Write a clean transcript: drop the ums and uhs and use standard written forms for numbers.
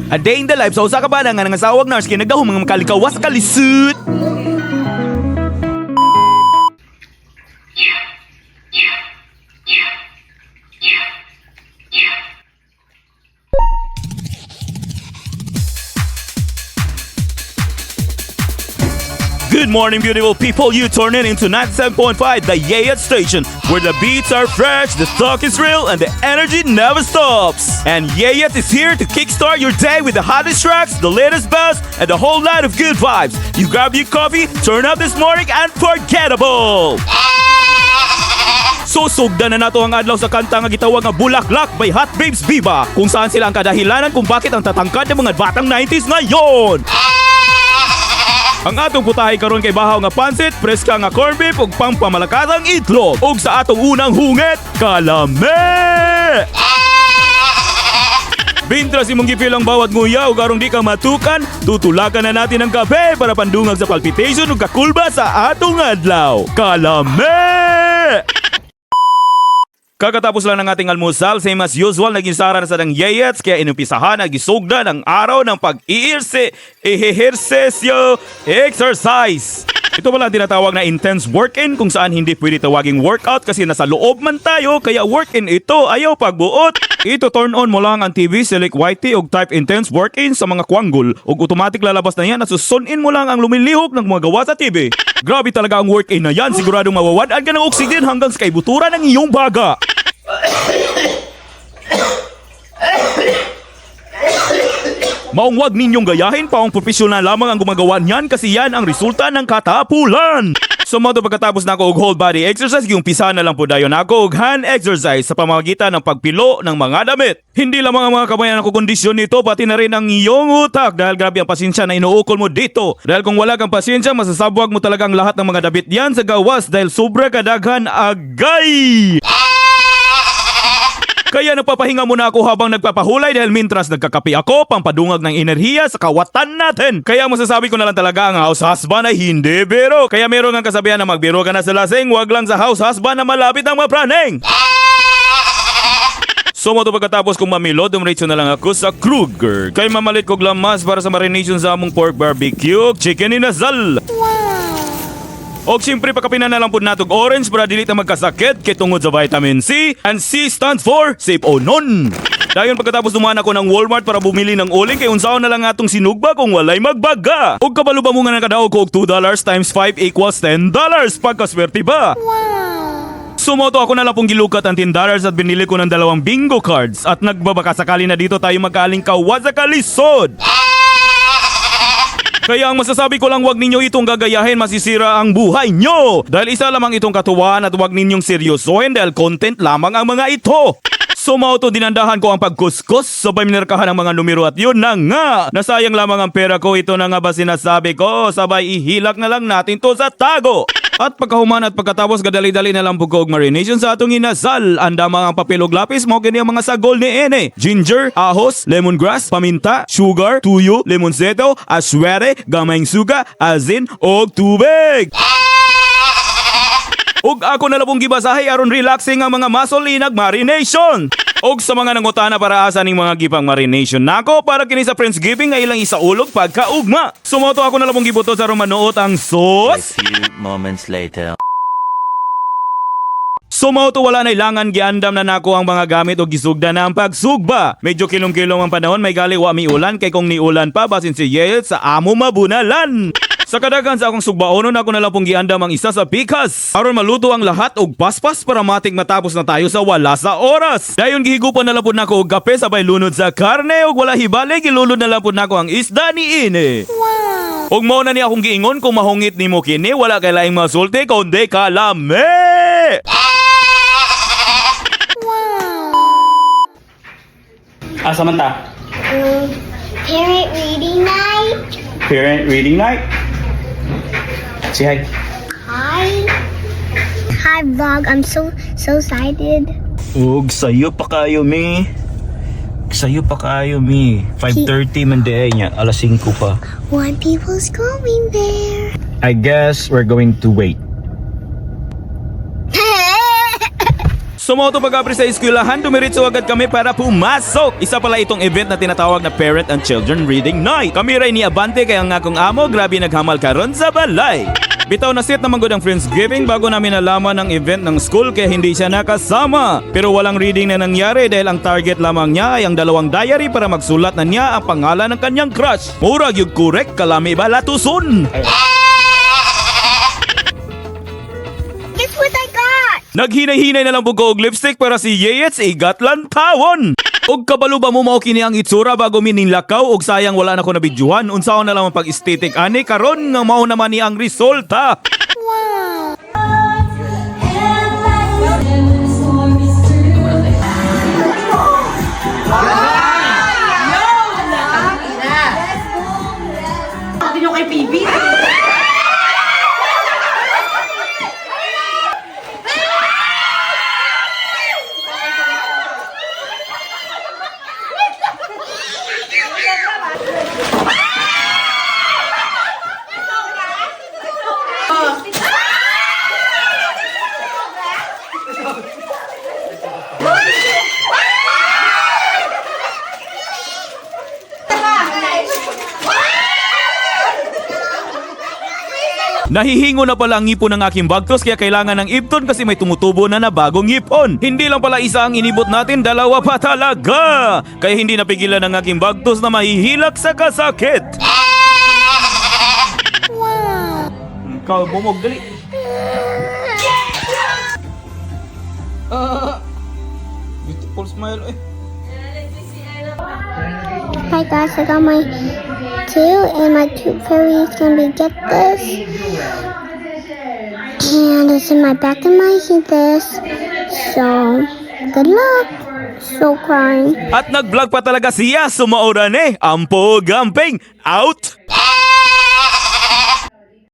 A day in the life sa usa ka bana nga nangasawag nurse kay nagdahom mga makalikawas kalisud. Good morning, beautiful people. You turn it into 97.5, the Yayat station, where the beats are fresh, the talk is real, and the energy never stops. And Yayat is here to kickstart your day with the hottest tracks, the latest buzz, and a whole lot of good vibes. You grab your coffee, turn up this morning, unforgettable. Susugdan na nato ang adlaw sa kanta nga gitawag nga Bulaklak by Hot Babes Viva, kung saan sila ang kadahilanan kung bakit ang tatangkad ng mga batang 90s ngayon. Ang atong putahe karon kay bahaw nga pansit, preska nga corned beef ug pampamalakasang itlog. Ug sa atong unang hungit, kalame! Bintras imong gipil ang bawat nguya ug arong di ka matukan, tutulakan na natin ang kape para pandungag sa palpitation ug kakulba sa atong adlaw. Kalame! Kakatapos lang ng ating almusal, same as usual, naginsara na sa ng Yayats, kaya inumpisahan na gisugda ng araw ng pag-ehersesyo exercise. Ito pala ang tinatawag na intense work-in, kung saan hindi pwede tawaging workout kasi nasa loob man tayo, kaya work-in ito, ayaw pagbuot. Ito turn on mo lang ang TV, select YT o type intense work-in sa mga kwanggol ug automatic lalabas na yan at susunin mo lang ang lumilihok ng mga gawa sa TV. Grabe talaga ang work-in na yan, siguradong mawawadaan ka ng oxygen hanggang sa kaibuturan ng iyong baga. Maong wag ninyong gayahin pa ang profesional lamang ang gumagawa niyan kasi yan ang resulta ng katapulan. So moto pagkatapos na ako og whole body exercise, yung pisa na lang po dayon ako og hand exercise sa pamamagitan ng pagpilo ng mga damit. Hindi lamang ang mga kabayan ako kondisyon nito, pati na rin ang iyong utak dahil grabe ang pasensya na inuukol mo dito. Dahil kung wala kang pasensya, masasabwag mo talagang lahat ng mga damit yan sa gawas dahil sobra kadaghan agay. Kaya napapahinga muna ako habang nagpapahulay dahil mintras nagkakapi ako pampadungag ng enerhiya sa kawatan natin. Kaya masasabi ko na lang talaga ang house husband ay hindi biro. Kaya meron ng kasabihan na magbiro ka na sa lasing, wag lang sa house husband na malapit ang mapraning. So mo to pagkatapos kong mamilo, dumiretso na lang ako sa Kruger. Kaya mamalit kog lamas para sa marination sa among pork barbecue, chicken inasal. O siyempre pagkapinan na lang po natog orange para dili ta magkasakit kay tungod sa vitamin C, and C stands for safe o non. Dayon pagkatapos dumaan ako ng Walmart para bumili ng uling kay unsaon na lang atong sinugba kung walay magbaga. Og kabalo ba mo nga nakadaog ko og $2 times 5 equals $10 pagkaswerte ba? Wow! Sumoto ako na lang pong gilukat ang $10 at binili ko ng 2 bingo cards at nagbabaka sakali na dito tayo magkaling kawa sa kalisod. Kaya ang masasabi ko lang, wag ninyo itong gagayahin, masisira ang buhay nyo. Dahil isa lamang itong katuwaan at wag ninyong seryosohin dahil content lamang ang mga ito. So mauto dinandahan ko ang pagkuskus, sabay minarkahan ang mga numero at yun na nga. Nasayang lamang ang pera ko, ito na nga ba sinasabi ko, sabay ihilak na lang natin to sa tago. At pagkahuman at pagkatapos gadali-dali na lang pugog marination sa atong inasal. Anda mga papel og lapis mo kini ang mga sagol ni ene. Ginger, ahos, lemongrass, paminta, sugar, tuyo, lemonseto, aswere, gamayng suga, asin og tubig. Og ako na lang pong gibasahay aron relaxing ang mga muscle inag marination. Og sa mga nangutana para asa ning mga gipang marination nako para kini sa Friendsgiving nga ilang isaulog pagkaugma. Sumoto ako na lang pong gibuto sa manuot ang sauce. A few moments later. Sumoto wala na ilangan giandam na nako ang mga gamit o gisugda na ang pagsugba. Medyo kilong-kilong ang panahon, may gali wa miulan kay kung niulan pa basin si Yel sa amo mabunalan. Sa kadaghan sa akong sugbaonon ako na lang pong giandam ang isa sa pikas aron maluto ang lahat og paspas para matik matapos na tayo sa wala sa oras. Dayon gihigupan na lang pud nako og kape sabay lunod sa karne og wala hibali gilulod na lang pud nako ang isda ni ine. Wow. Og mao na ni akong giingon kung mahungit nimo kini wala kay laing masulti kundi kalame. Asa man ta? Parent reading night. Parent reading night? Say hi. Hi. Hi vlog. I'm so excited. Ug sayo pa kayo mi. Sayo pa kayo mi. 5:30 man day nya, alas 5 pa. When people's going there. I guess we're going to wait. Sumoto pag-abri sa eskwelahan, dumiritso agad kami para pumasok. Isa pala itong event na tinatawag na Parent and Children Reading Night. Kami ray ni Abante kaya nga kong amo, grabe naghamal karon sa balay. Bitaw na set naman gud ang Friendsgiving bago namin nalaman ang event ng school kaya hindi siya nakasama. Pero walang reading na nangyari dahil ang target lamang niya ay ang 2 diary para magsulat na niya ang pangalan ng kanyang crush. Murag yung correct kalami balatuson. Guess what I got? Naghinay-hinay na lang po ko og lipstick para si Yeyets igatlan tawon. Og kabalo ba mo mao kini ang itsura bago mininlakaw og sayang wala na ko nabidyuhan unsaon na lang ang pag-aesthetic ani karon nga mao naman ni ang resulta. Sabi nyo kay PB. Nahihingo na pala ang ngipon ng aking bagtos kaya kailangan ng ipton kasi may tumutubo na bagong ngipon. Hindi lang pala isa ang inibot natin, 2 pa talaga. Kaya hindi napigilan ng aking bagtos na mahihilak sa kasakit. Ikaw, bumog, dali. Beautiful smile eh. Hi guys, I got my 2 and my tooth fairy is gonna get this. And it's in my back of my this. So, good luck. So crying. At nag-vlog pa talaga siya, sumaoran eh. Ampo gamping, out!